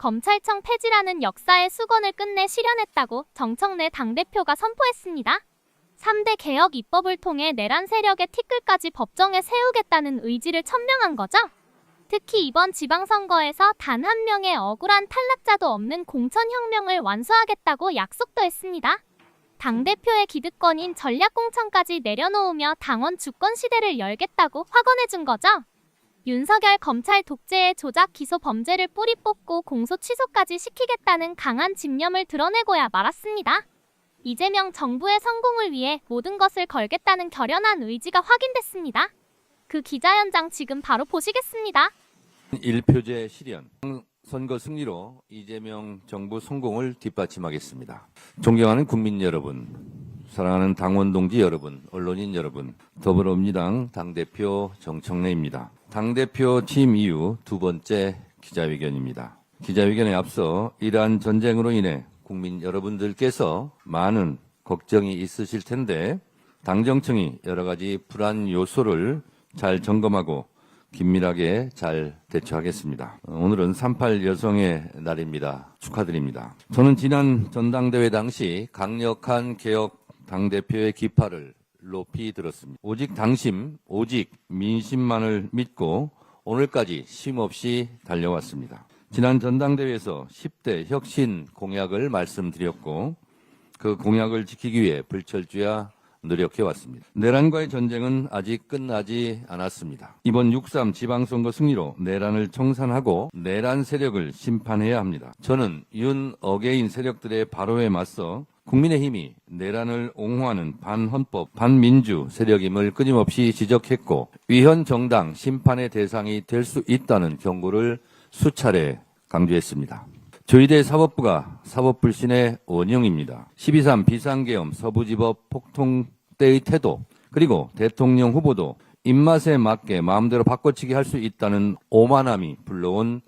검찰청 폐지라는 역사의 수건을 끝내 실현했다고 정청래 당대표가 선포했습니다. 3대 개혁 입법을 통해 내란 세력의 티끌까지 법정에 세우겠다는 의지를 천명한 거죠. 특히 이번 지방선거에서 단 한 명의 억울한 탈락자도 없는 공천혁명을 완수하겠다고 약속도 했습니다. 당대표의 기득권인 전략공천까지 내려놓으며 당원 주권 시대를 열겠다고 확언해준 거죠. 윤석열 검찰 독재의 조작 기소 범죄를 뿌리 뽑고 공소 취소까지 시키겠다는 강한 집념을 드러내고야 말았습니다. 이재명 정부의 성공을 위해 모든 것을 걸겠다는 결연한 의지가 확인됐습니다. 그 기자 현장 지금 바로 보시겠습니다. 1표제 실현, 선거 승리로 이재명 정부 성공을 뒷받침하겠습니다. 존경하는 국민 여러분, 사랑하는 당원 동지 여러분, 언론인 여러분, 더불어민주당 당대표 정청래입니다. 당대표 취임 이후 두 번째 기자회견입니다. 기자회견에 앞서 이러한 전쟁으로 인해 국민 여러분들께서 많은 걱정이 있으실 텐데 당정청이 여러 가지 불안 요소를 잘 점검하고 긴밀하게 잘 대처하겠습니다. 오늘은 3.8 여성의 날입니다. 축하드립니다. 저는 지난 전당대회 당시 강력한 개혁 당대표의 기파를 높이 들었습니다. 오직 당심, 오직 민심만을 믿고 오늘까지 쉼없이 달려왔습니다. 지난 전당대회에서 10대 혁신 공약을 말씀드렸고 그 공약을 지키기 위해 불철주야 노력해왔습니다. 내란과의 전쟁은 아직 끝나지 않았습니다. 이번 6.3 지방선거 승리로 내란을 청산하고 내란 세력을 심판해야 합니다. 저는 윤 어게인 세력들의 발호에 맞서 국민의힘이 내란을 옹호하는 반헌법, 반민주 세력임을 끊임없이 지적했고 위헌 정당 심판의 대상이 될 수 있다는 경고를 수차례 강조했습니다. 조희대 사법부가 사법불신의 원흉입니다. 12.3 비상계엄 서부지법 폭동 때의 태도 그리고 대통령 후보도 입맛에 맞게 마음대로 바꿔치기 할 수 있다는 오만함이 불러온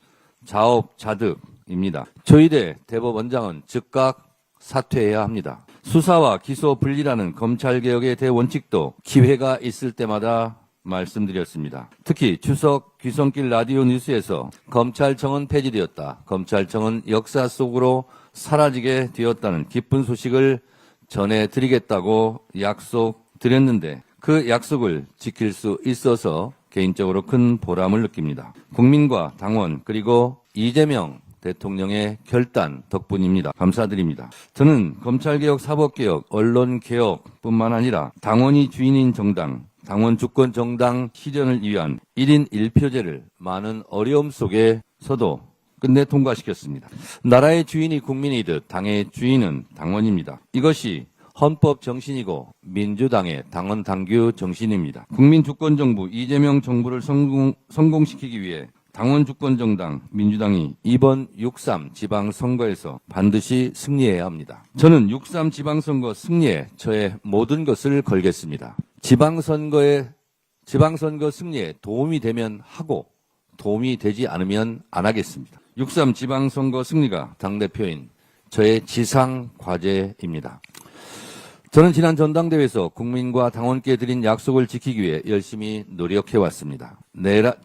자업자득입니다. 조희대 대법원장은 즉각 사퇴해야 합니다. 수사와 기소 분리라는 검찰개혁의 대원칙도 기회가 있을 때마다 말씀드렸습니다. 특히 추석 귀성길 라디오 뉴스에서 검찰청은 폐지되었다. 검찰청은 역사 속으로 사라지게 되었다는 기쁜 소식을 전해드리겠다고 약속드렸는데 그 약속을 지킬 수 있어서 개인적으로 큰 보람을 느낍니다. 국민과 당원 그리고 이재명 대통령의 결단 덕분입니다. 감사드립니다. 저는 검찰개혁, 사법개혁, 언론개혁뿐만 아니라 당원이 주인인 정당, 당원 주권 정당 실현을 위한 1인 1표제를 많은 어려움 속에서도 끝내 통과시켰습니다. 나라의 주인이 국민이듯 당의 주인은 당원입니다. 이것이 헌법 정신이고 민주당의 당원 당규 정신입니다. 국민 주권 정부 이재명 정부를 성공시키기 위해 당원 주권 정당 민주당이 이번 6.3 지방선거에서 반드시 승리해야 합니다. 저는 6.3 지방선거 승리에 저의 모든 것을 걸겠습니다. 지방선거 승리에 도움이 되면 하고 도움이 되지 않으면 안 하겠습니다. 6.3 지방선거 승리가 당대표인 저의 지상 과제입니다. 저는 지난 전당대회에서 국민과 당원께 드린 약속을 지키기 위해 열심히 노력해왔습니다.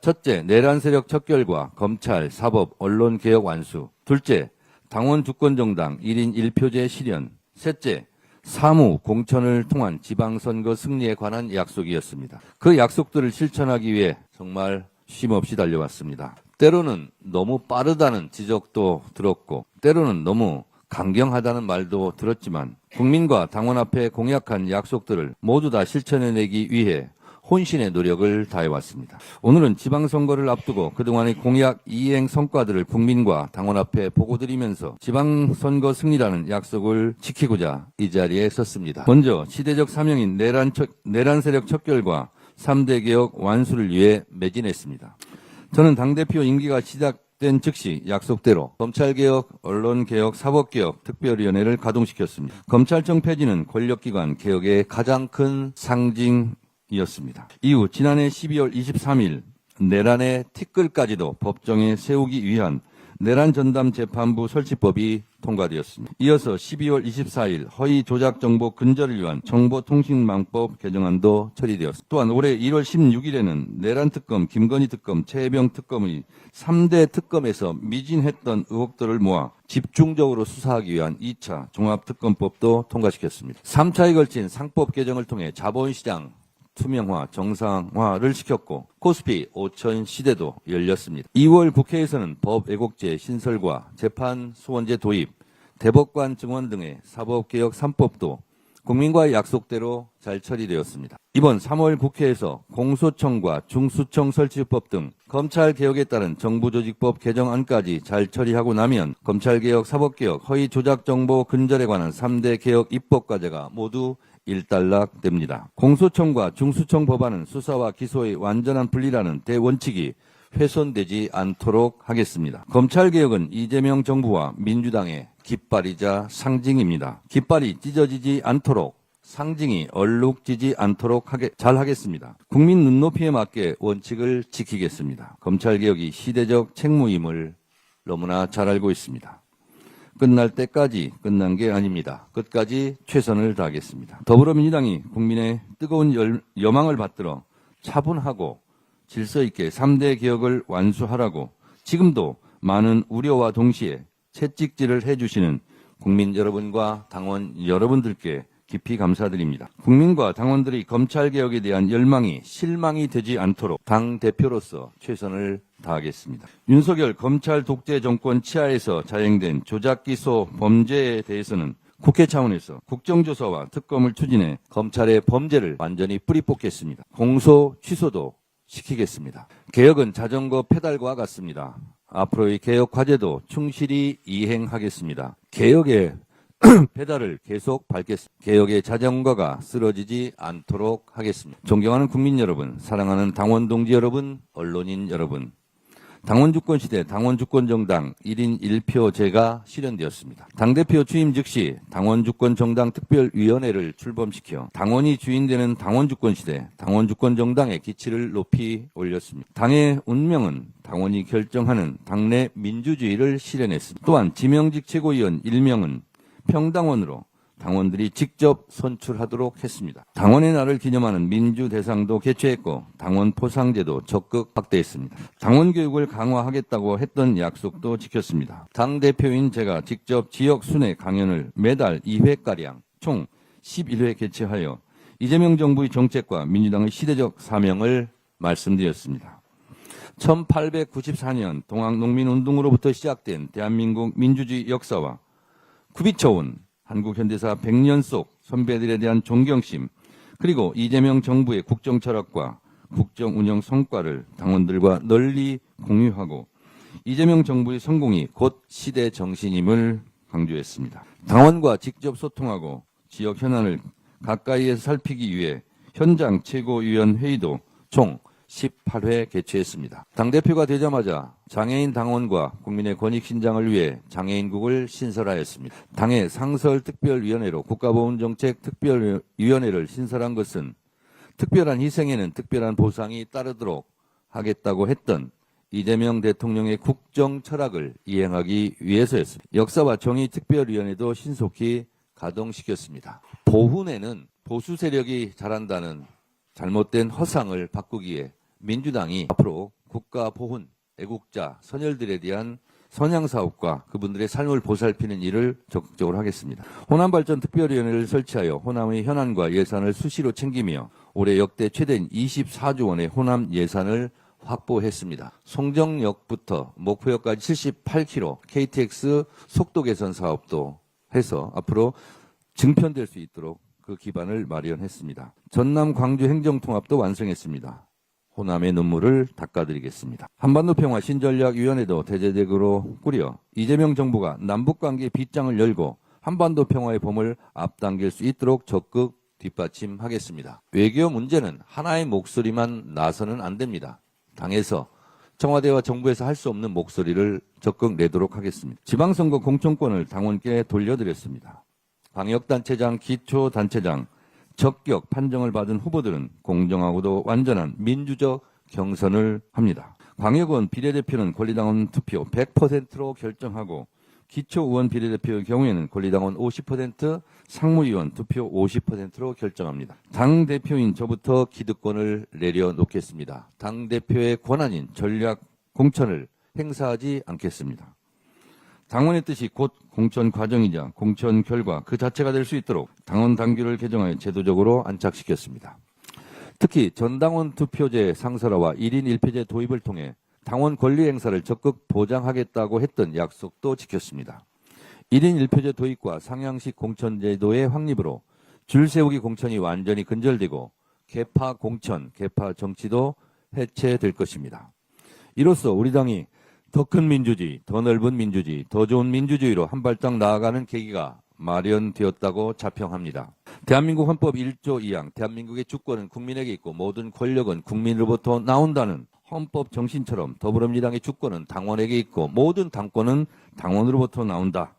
첫째, 내란 세력 척결과 검찰, 사법, 언론 개혁 완수. 둘째, 당원 주권 정당 1인 1표제 실현. 셋째, 사무 공천을 통한 지방선거 승리에 관한 약속이었습니다. 그 약속들을 실천하기 위해 정말 쉼없이 달려왔습니다. 때로는 너무 빠르다는 지적도 들었고 때로는 너무 강경하다는 말도 들었지만 국민과 당원 앞에 공약한 약속들을 모두 다 실천해내기 위해 혼신의 노력을 다해왔습니다. 오늘은 지방선거를 앞두고 그동안의 공약 이행 성과들을 국민과 당원 앞에 보고드리면서 지방선거 승리라는 약속을 지키고자 이 자리에 섰습니다. 먼저 시대적 사명인 내란 세력 척결과 3대 개혁 완수를 위해 매진했습니다. 저는 당대표 임기가 시작된 즉시 약속대로 검찰개혁, 언론개혁, 사법개혁 특별위원회를 가동시켰습니다. 검찰청 폐지는 권력기관 개혁의 가장 큰 상징이었습니다. 이후 지난해 12월 23일 내란의 티끌까지도 법정에 세우기 위한 내란 전담 재판부 설치법이 통과되었습니다. 이어서 12월 24일 허위 조작 정보 근절을 위한 정보통신망법 개정안도 처리되었습니다. 또한 올해 1월 16일에는 내란 특검, 김건희 특검, 최혜병 특검의 3대 특검에서 미진했던 의혹들을 모아 집중적으로 수사하기 위한 2차 종합특검법도 통과시켰습니다. 3차에 걸친 상법 개정을 통해 자본시장 투명화, 정상화를 시켰고 코스피 5천 시대도 열렸습니다. 2월 국회에서는 법 왜곡죄 신설과 재판 소원제 도입, 대법관 증원 등의 사법개혁 3법도 국민과의 약속대로 잘 처리되었습니다. 이번 3월 국회에서 공소청과 중수청 설치법 등 검찰개혁에 따른 정부조직법 개정안까지 잘 처리하고 나면 검찰개혁, 사법개혁, 허위조작정보 근절에 관한 3대 개혁 입법과제가 모두 일단락됩니다. 공소청과 중수청 법안은 수사와 기소의 완전한 분리라는 대원칙이 훼손되지 않도록 하겠습니다. 검찰개혁은 이재명 정부와 민주당의 깃발이자 상징입니다. 깃발이 찢어지지 않도록 상징이 얼룩지지 않도록 잘 하겠습니다. 국민 눈높이에 맞게 원칙을 지키겠습니다. 검찰개혁이 시대적 책무임을 너무나 잘 알고 있습니다. 끝날 때까지 끝난 게 아닙니다. 끝까지 최선을 다하겠습니다. 더불어민주당이 국민의 뜨거운 여망을 받들어 차분하고 질서 있게 3대 개혁을 완수하라고 지금도 많은 우려와 동시에 채찍질을 해주시는 국민 여러분과 당원 여러분들께 깊이 감사드립니다. 국민과 당원들이 검찰개혁에 대한 열망이 실망이 되지 않도록 당대표로서 최선을 다하겠습니다. 윤석열 검찰 독재 정권 치하에서 자행된 조작기소 범죄에 대해서는 국회 차원에서 국정조사와 특검을 추진해 검찰의 범죄를 완전히 뿌리 뽑겠습니다. 공소 취소도 시키겠습니다. 개혁은 자전거 페달과 같습니다. 앞으로의 개혁 과제도 충실히 이행하겠습니다. 개혁의 페달을 계속 밟겠습니다. 개혁의 자전거가 쓰러지지 않도록 하겠습니다. 존경하는 국민 여러분, 사랑하는 당원 동지 여러분, 언론인 여러분, 당원주권 시대 당원주권정당 1인 1표제가 실현되었습니다. 당대표 취임 즉시 당원주권정당 특별위원회를 출범시켜 당원이 주인되는 당원주권 시대 당원주권정당의 기치를 높이 올렸습니다. 당의 운명은 당원이 결정하는 당내 민주주의를 실현했습니다. 또한 지명직 최고위원 1명은 평당원으로 당원들이 직접 선출하도록 했습니다. 당원의 날을 기념하는 민주대상도 개최했고 당원 포상제도 적극 확대했습니다. 당원 교육을 강화하겠다고 했던 약속도 지켰습니다. 당대표인 제가 직접 지역 순회 강연을 매달 2회가량 총 11회 개최하여 이재명 정부의 정책과 민주당의 시대적 사명을 말씀드렸습니다. 1894년 동학농민운동으로부터 시작된 대한민국 민주주의 역사와 굽이쳐온 한국 현대사 100년 속 선배들에 대한 존경심, 그리고 이재명 정부의 국정 철학과 국정 운영 성과를 당원들과 널리 공유하고 이재명 정부의 성공이 곧 시대 정신임을 강조했습니다. 당원과 직접 소통하고 지역 현안을 가까이에서 살피기 위해 현장 최고위원 회의도 총 18회 개최했습니다. 당대표가 되자마자 장애인 당원과 국민의 권익 신장을 위해 장애인국을 신설하였습니다. 당의 상설특별위원회로 국가보훈정책특별위원회를 신설한 것은 특별한 희생에는 특별한 보상이 따르도록 하겠다고 했던 이재명 대통령의 국정 철학을 이행하기 위해서였습니다. 역사와 정의 특별위원회도 신속히 가동시켰습니다. 보훈에는 보수 세력이 잘한다는 잘못된 허상을 바꾸기에 민주당이 앞으로 국가 보훈, 애국자, 선열들에 대한 선양사업과 그분들의 삶을 보살피는 일을 적극적으로 하겠습니다. 호남발전특별위원회를 설치하여 호남의 현안과 예산을 수시로 챙기며 올해 역대 최대인 24조 원의 호남 예산을 확보했습니다. 송정역부터 목포역까지 78km KTX 속도 개선 사업도 해서 앞으로 증편될 수 있도록 그 기반을 마련했습니다. 전남 광주 행정통합도 완성했습니다. 호남의 눈물을 닦아드리겠습니다. 한반도 평화 신전략위원회도 대대적으로 꾸려 이재명 정부가 남북관계 빗장을 열고 한반도 평화의 봄을 앞당길 수 있도록 적극 뒷받침하겠습니다. 외교 문제는 하나의 목소리만 나서는 안 됩니다. 당에서 청와대와 정부에서 할 수 없는 목소리를 적극 내도록 하겠습니다. 지방선거 공천권을 당원께 돌려드렸습니다. 광역단체장, 기초단체장, 적격 판정을 받은 후보들은 공정하고도 완전한 민주적 경선을 합니다. 광역의원 비례대표는 권리당원 투표 100%로 결정하고 기초의원 비례대표의 경우에는 권리당원 50%, 상무위원 투표 50%로 결정합니다. 당대표인 저부터 기득권을 내려놓겠습니다. 당대표의 권한인 전략 공천을 행사하지 않겠습니다. 당원의 뜻이 곧 공천 과정이자 공천 결과 그 자체가 될 수 있도록 당원 당규를 개정하여 제도적으로 안착시켰습니다. 특히 전당원 투표제 상설화와 1인 1표제 도입을 통해 당원 권리 행사를 적극 보장하겠다고 했던 약속도 지켰습니다. 1인 1표제 도입과 상향식 공천제도의 확립으로 줄 세우기 공천이 완전히 근절되고 개파 공천, 개파 정치도 해체될 것입니다. 이로써 우리 당이 더 큰 민주주의, 더 넓은 민주주의, 더 좋은 민주주의로 한 발짝 나아가는 계기가 마련되었다고 자평합니다. 대한민국 헌법 1조 2항 대한민국의 주권은 국민에게 있고 모든 권력은 국민으로부터 나온다는 헌법 정신처럼 더불어민주당의 주권은 당원에게 있고 모든 당권은 당원으로부터 나온다는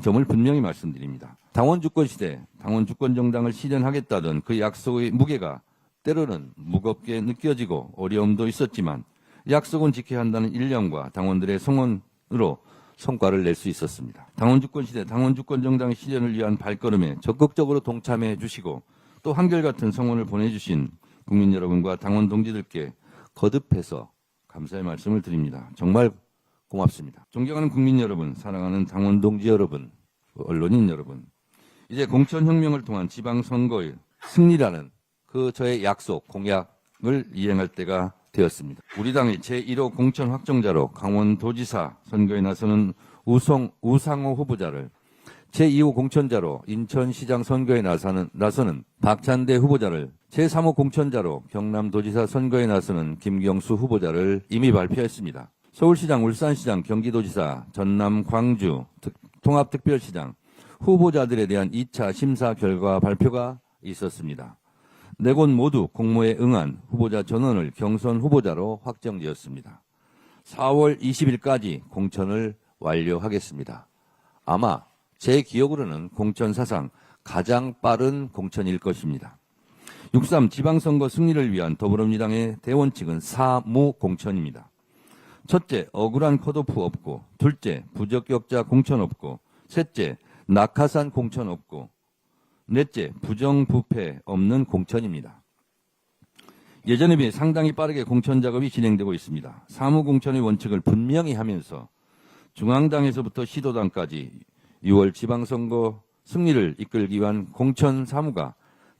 점을 분명히 말씀드립니다. 당원 주권 시대, 당원 주권 정당을 실현하겠다던 그 약속의 무게가 때로는 무겁게 느껴지고 어려움도 있었지만 약속은 지켜야 한다는 일념과 당원들의 성원으로 성과를 낼 수 있었습니다. 당원주권 시대, 당원주권 정당의 실현을 위한 발걸음에 적극적으로 동참해 주시고 또 한결같은 성원을 보내주신 국민 여러분과 당원 동지들께 거듭해서 감사의 말씀을 드립니다. 정말 고맙습니다. 존경하는 국민 여러분, 사랑하는 당원 동지 여러분, 언론인 여러분, 이제 공천혁명을 통한 지방선거의 승리라는 그 저의 약속, 공약을 이행할 때가 되었습니다. 우리 당의 제1호 공천 확정자로 강원도지사 선거에 나서는 우상호 후보자를, 제2호 공천자로 인천시장 선거에 나서는 박찬대 후보자를, 제3호 공천자로 경남도지사 선거에 나서는 김경수 후보자를 이미 발표했습니다. 서울시장, 울산시장, 경기도지사, 전남, 광주, 통합특별시장 후보자들에 대한 2차 심사 결과 발표가 있었습니다. 네 곳 모두 공모에 응한 후보자 전원을 경선 후보자로 확정되었습니다. 4월 20일까지 공천을 완료하겠습니다. 아마 제 기억으로는 공천 사상 가장 빠른 공천일 것입니다. 6.3 지방선거 승리를 위한 더불어민주당의 대원칙은 사무 공천입니다. 첫째, 억울한 컷오프 없고, 둘째, 부적격자 공천 없고, 셋째, 낙하산 공천 없고, 넷째, 부정부패 없는 공천입니다. 예전에 비해 상당히 빠르게 공천 작업이 진행되고 있습니다. 사무공천의 원칙을 분명히 하면서 중앙당에서부터 시도당까지 6월 지방선거 승리를 이끌기 위한 공천 사무가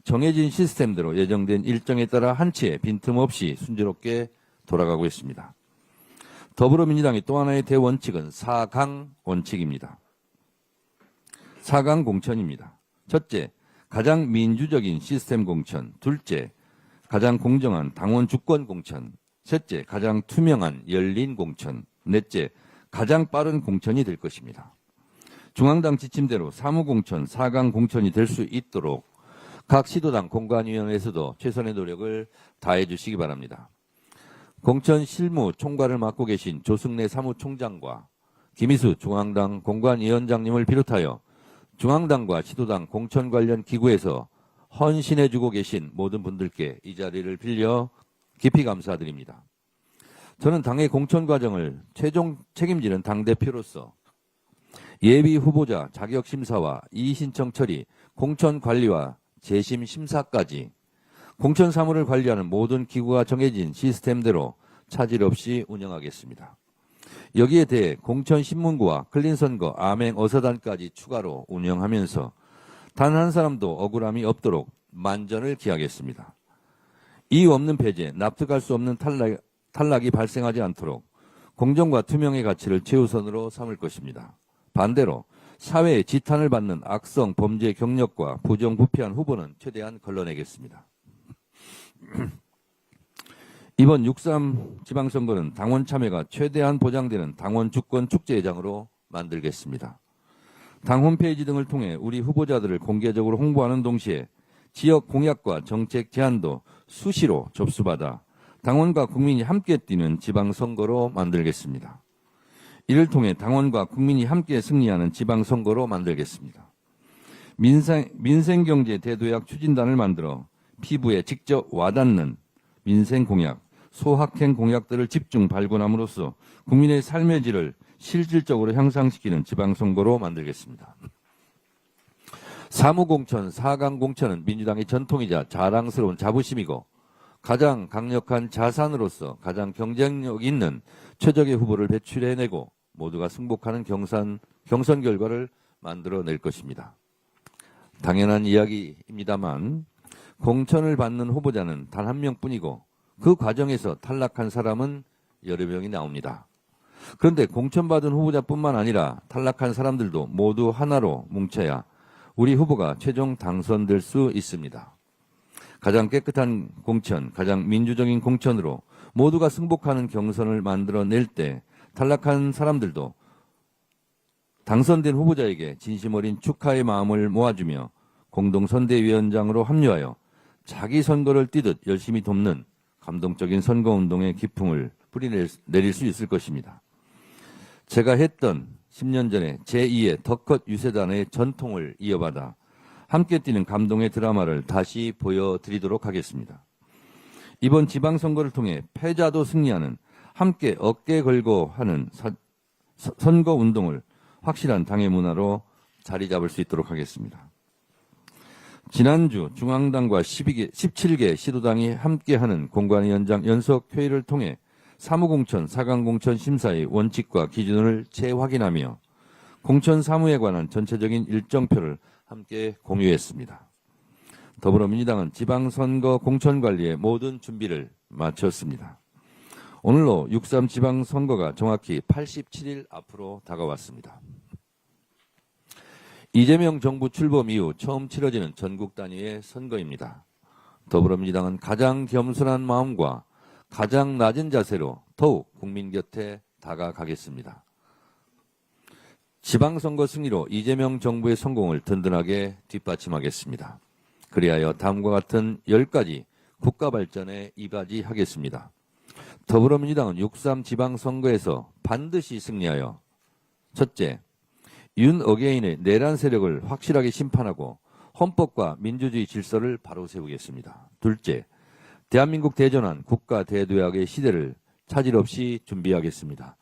정해진 시스템대로 예정된 일정에 따라 한치의 빈틈없이 순조롭게 돌아가고 있습니다. 더불어민주당의 또 하나의 대원칙은 4강 원칙입니다. 4강 공천입니다. 첫째, 가장 민주적인 시스템 공천. 둘째, 가장 공정한 당원 주권 공천. 셋째, 가장 투명한 열린 공천. 넷째, 가장 빠른 공천이 될 것입니다. 중앙당 지침대로 사무공천, 4강 공천이 될 수 있도록 각 시도당 공관위원회에서도 최선의 노력을 다해 주시기 바랍니다. 공천 실무 총괄을 맡고 계신 조승래 사무총장과 김희수 중앙당 공관위원장님을 비롯하여 중앙당과 시도당 공천 관련 기구에서 헌신해주고 계신 모든 분들께 이 자리를 빌려 깊이 감사드립니다. 저는 당의 공천 과정을 최종 책임지는 당대표로서 예비 후보자 자격 심사와 이의신청 처리, 공천 관리와 재심 심사까지 공천 사무를 관리하는 모든 기구가 정해진 시스템대로 차질 없이 운영하겠습니다. 여기에 대해 공천신문고와 클린선거, 암행 어서단까지 추가로 운영하면서 단 한 사람도 억울함이 없도록 만전을 기하겠습니다. 이유 없는 배제, 납득할 수 없는 탈락이 발생하지 않도록 공정과 투명의 가치를 최우선으로 삼을 것입니다. 반대로 사회의 지탄을 받는 악성 범죄 경력과 부정부패한 후보는 최대한 걸러내겠습니다. 이번 6.3 지방선거는 당원 참여가 최대한 보장되는 당원 주권 축제회장으로 만들겠습니다. 당 홈페이지 등을 통해 우리 후보자들을 공개적으로 홍보하는 동시에 지역 공약과 정책 제안도 수시로 접수받아 당원과 국민이 함께 뛰는 지방선거로 만들겠습니다. 이를 통해 당원과 국민이 함께 승리하는 지방선거로 만들겠습니다. 민생경제 대도약 추진단을 만들어 피부에 직접 와닿는 민생공약, 소확행 공약들을 집중 발굴함으로써 국민의 삶의 질을 실질적으로 향상시키는 지방선거로 만들겠습니다. 사무공천, 사강공천은 민주당의 전통이자 자랑스러운 자부심이고 가장 강력한 자산으로서 가장 경쟁력 있는 최적의 후보를 배출해내고 모두가 승복하는 경선 결과를 만들어낼 것입니다. 당연한 이야기입니다만 공천을 받는 후보자는 단 한 명뿐이고 그 과정에서 탈락한 사람은 여러 명이 나옵니다. 그런데 공천받은 후보자뿐만 아니라 탈락한 사람들도 모두 하나로 뭉쳐야 우리 후보가 최종 당선될 수 있습니다. 가장 깨끗한 공천, 가장 민주적인 공천으로 모두가 승복하는 경선을 만들어낼 때 탈락한 사람들도 당선된 후보자에게 진심 어린 축하의 마음을 모아주며 공동선대위원장으로 합류하여 자기 선거를 뛰듯 열심히 돕는 감동적인 선거운동의 기풍을 뿌리내릴 수 있을 것입니다. 제가 했던 10년 전에 제2의 더컷 유세단의 전통을 이어받아 함께 뛰는 감동의 드라마를 다시 보여드리도록 하겠습니다. 이번 지방선거를 통해 패자도 승리하는 함께 어깨 걸고 하는 선거운동을 확실한 당의 문화로 자리 잡을 수 있도록 하겠습니다. 지난주 중앙당과 17개 시도당이 함께하는 공관위원장 연석회의를 통해 사무공천, 사강공천 심사의 원칙과 기준을 재확인하며 공천 사무에 관한 전체적인 일정표를 함께 공유했습니다. 더불어민주당은 지방선거 공천관리의 모든 준비를 마쳤습니다. 오늘로 6.3 지방선거가 정확히 87일 앞으로 다가왔습니다. 이재명 정부 출범 이후 처음 치러지는 전국 단위의 선거입니다. 더불어민주당은 가장 겸손한 마음과 가장 낮은 자세로 더욱 국민 곁에 다가가겠습니다. 지방선거 승리로 이재명 정부의 성공을 든든하게 뒷받침하겠습니다. 그리하여 다음과 같은 10가지 국가 발전에 이바지하겠습니다. 더불어민주당은 6.3 지방선거에서 반드시 승리하여 첫째, 윤 어게인의 내란 세력을 확실하게 심판하고 헌법과 민주주의 질서를 바로 세우겠습니다. 둘째, 대한민국 대전환 국가 대도약의 시대를 차질 없이 준비하겠습니다.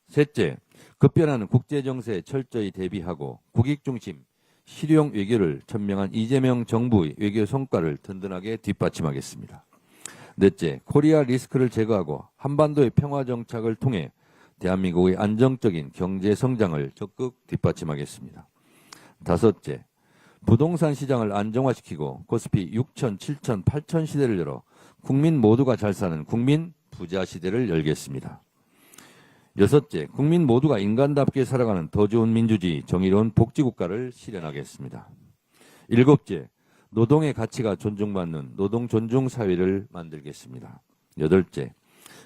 셋째, 급변하는 국제정세에 철저히 대비하고 국익중심, 실용 외교를 천명한 이재명 정부의 외교 성과를 든든하게 뒷받침하겠습니다. 넷째, 코리아 리스크를 제거하고 한반도의 평화 정착을 통해 대한민국의 안정적인 경제 성장을 적극 뒷받침하겠습니다. 다섯째, 부동산 시장을 안정화시키고 코스피 6천, 7천, 8천 시대를 열어 국민 모두가 잘 사는 국민 부자 시대를 열겠습니다. 여섯째, 국민 모두가 인간답게 살아가는 더 좋은 민주주의, 정의로운 복지국가를 실현하겠습니다. 일곱째, 노동의 가치가 존중받는 노동 존중 사회를 만들겠습니다. 여덟째,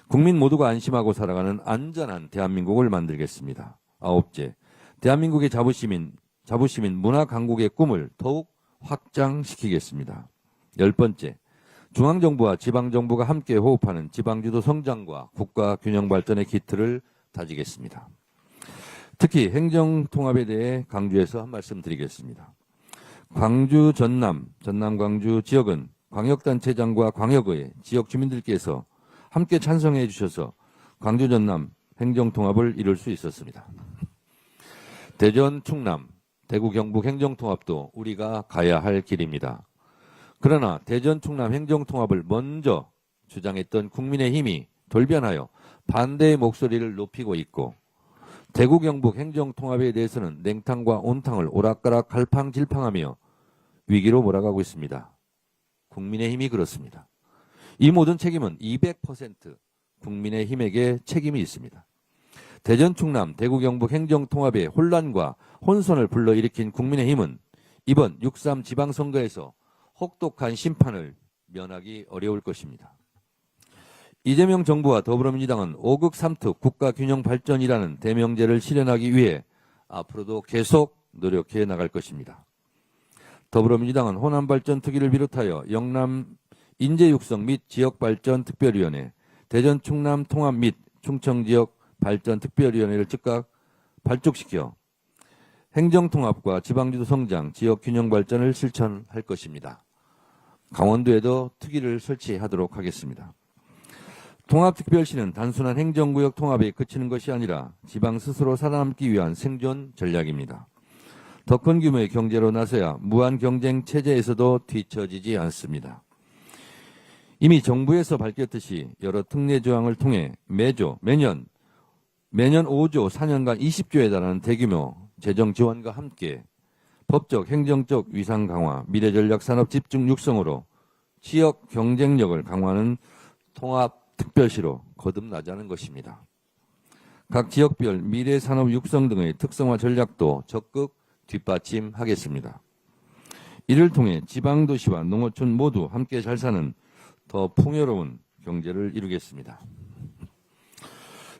국민 모두가 안심하고 살아가는 안전한 대한민국을 만들겠습니다. 아홉째, 대한민국의 자부심인 문화 강국의 꿈을 더욱 확장시키겠습니다. 열 번째, 중앙정부와 지방정부가 함께 호흡하는 지방주도 성장과 국가 균형 발전의 기틀을 다지겠습니다. 특히 행정통합에 대해 강조해서 한 말씀 드리겠습니다. 광주 전남 광주 지역은 광역단체장과 광역의 지역 주민들께서 함께 찬성해 주셔서 광주 전남 행정통합을 이룰 수 있었습니다. 대전 충남 대구 경북 행정통합도 우리가 가야 할 길입니다. 그러나 대전 충남 행정통합을 먼저 주장했던 국민의힘이 돌변하여 반대의 목소리를 높이고 있고 대구 경북 행정통합에 대해서는 냉탕과 온탕을 오락가락 갈팡질팡하며 위기로 몰아가고 있습니다. 국민의힘이 그렇습니다. 이 모든 책임은 200% 국민의힘에게 책임이 있습니다. 대전 충남 대구 경북 행정통합의 혼란과 혼선을 불러일으킨 국민의힘은 이번 6.3 지방선거에서 혹독한 심판을 면하기 어려울 것입니다. 이재명 정부와 더불어민주당은 5극 3특 국가균형 발전이라는 대명제를 실현하기 위해 앞으로도 계속 노력해 나갈 것입니다. 더불어민주당은 호남발전 특위를 비롯하여 영남 인재 육성 및 지역발전 특별위원회, 대전 충남 통합 및 충청지역 발전 특별위원회를 즉각 발족시켜 행정통합과 지방주도 성장, 지역균형 발전을 실천할 것입니다. 강원도에도 특위를 설치하도록 하겠습니다. 통합특별시는 단순한 행정구역 통합에 그치는 것이 아니라 지방 스스로 살아남기 위한 생존 전략입니다. 더 큰 규모의 경제로 나서야 무한 경쟁 체제에서도 뒤처지지 않습니다. 이미 정부에서 밝혔듯이 여러 특례 조항을 통해 매년 5조 4년간 20조에 달하는 대규모 재정 지원과 함께 법적, 행정적 위상 강화, 미래전략 산업 집중 육성으로 지역 경쟁력을 강화하는 통합특별시로 거듭나자는 것입니다. 각 지역별 미래산업 육성 등의 특성화 전략도 적극 뒷받침하겠습니다. 이를 통해 지방도시와 농어촌 모두 함께 잘 사는 더 풍요로운 경제를 이루겠습니다.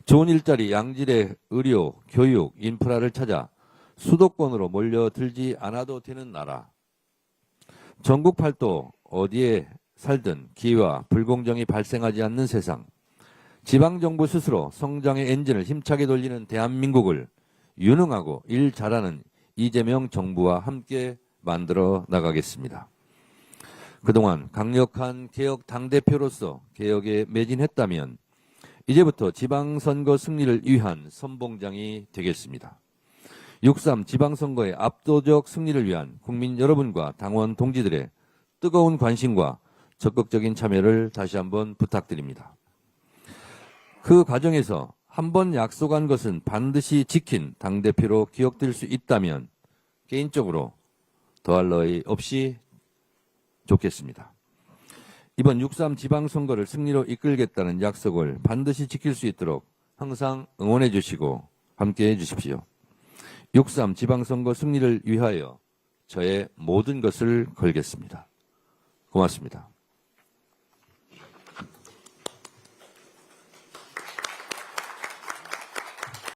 좋은 일자리, 양질의 의료, 교육, 인프라를 찾아 수도권으로 몰려들지 않아도 되는 나라. 전국 팔도 어디에 살든 기회와 불공정이 발생하지 않는 세상. 지방정부 스스로 성장의 엔진을 힘차게 돌리는 대한민국을 유능하고 일 잘하는 이재명 정부와 함께 만들어 나가겠습니다. 그동안 강력한 개혁 당대표로서 개혁에 매진했다면 이제부터 지방선거 승리를 위한 선봉장이 되겠습니다. 6.3 지방선거의 압도적 승리를 위한 국민 여러분과 당원 동지들의 뜨거운 관심과 적극적인 참여를 다시 한번 부탁드립니다. 그 과정에서 한 번 약속한 것은 반드시 지킨 당대표로 기억될 수 있다면 개인적으로 더할 나위 없이 좋겠습니다. 이번 6.3 지방선거를 승리로 이끌겠다는 약속을 반드시 지킬 수 있도록 항상 응원해 주시고 함께해 주십시오. 6.3 지방선거 승리를 위하여 저의 모든 것을 걸겠습니다. 고맙습니다.